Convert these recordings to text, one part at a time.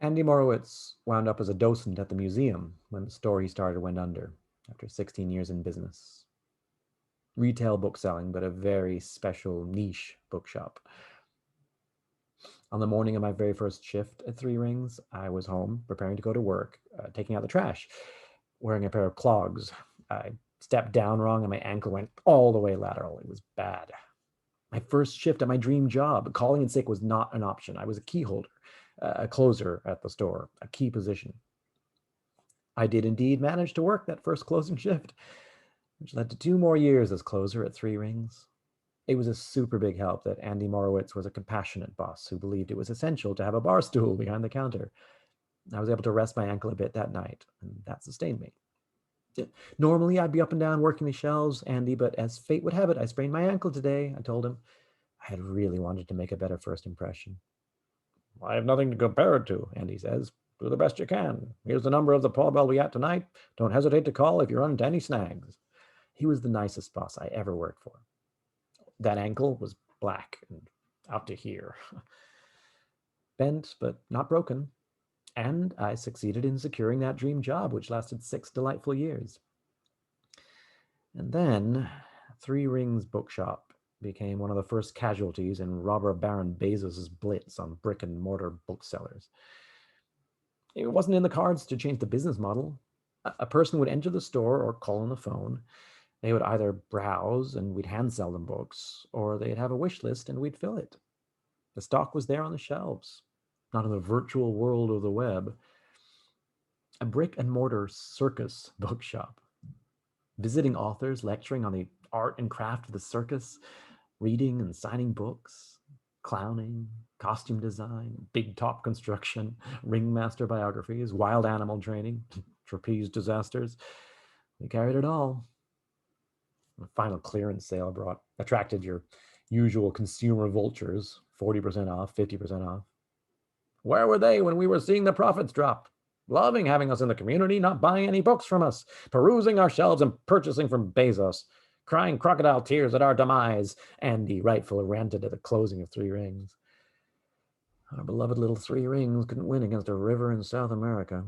Andy Morowitz wound up as a docent at the museum when the store he started went under after 16 years in business. Retail bookselling, but a very special niche bookshop. On the morning of my very first shift at Three Rings, I was home preparing to go to work, taking out the trash, wearing a pair of clogs. I stepped down wrong and my ankle went all the way lateral. It was bad. My first shift at my dream job, calling in sick was not an option. I was a key holder, a closer at the store, a key position. I did indeed manage to work that first closing shift, which led to 2 more years as closer at Three Rings. It was a super big help that Andy Morowitz was a compassionate boss who believed it was essential to have a bar stool behind the counter. I was able to rest my ankle a bit that night, and that sustained me. Normally, I'd be up and down working the shelves, Andy, but as fate would have it, I sprained my ankle today, I told him. I had really wanted to make a better first impression. I have nothing to compare it to, Andy says. Do the best you can. Here's the number of the pub I'll be at tonight. Don't hesitate to call if you run into any snags. He was the nicest boss I ever worked for. That ankle was black and out to here. Bent, but not broken. And I succeeded in securing that dream job, which lasted 6 delightful years. And then Three Rings Bookshop became one of the first casualties in robber Baron Bezos' blitz on brick and mortar booksellers. It wasn't in the cards to change the business model. A person would enter the store or call on the phone. They would either browse and we'd hand sell them books, or they'd have a wish list and we'd fill it. The stock was there on the shelves, not in the virtual world of the web. A brick and mortar circus bookshop. Visiting authors lecturing on the art and craft of the circus, reading and signing books, clowning, costume design, big top construction, ringmaster biographies, wild animal training, trapeze disasters. We carried it all. The final clearance sale attracted your usual consumer vultures, 40% off, 50% off. Where were they when we were seeing the profits drop? Loving having us in the community, not buying any books from us, perusing our shelves and purchasing from Bezos, crying crocodile tears at our demise, Andy rightfully ranted at the closing of Three Rings. Our beloved little Three Rings couldn't win against a river in South America.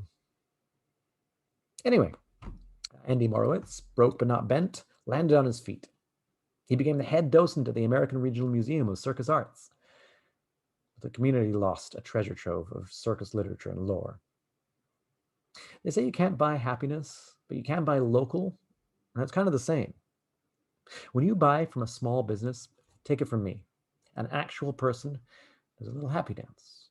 Anyway, Andy Morowitz, broke but not bent, landed on his feet. He became the head docent at the American Regional Museum of Circus Arts. The community lost a treasure trove of circus literature and lore. They say you can't buy happiness, but you can buy local, and it's kind of the same. When you buy from a small business, take it from me, an actual person does a little happy dance,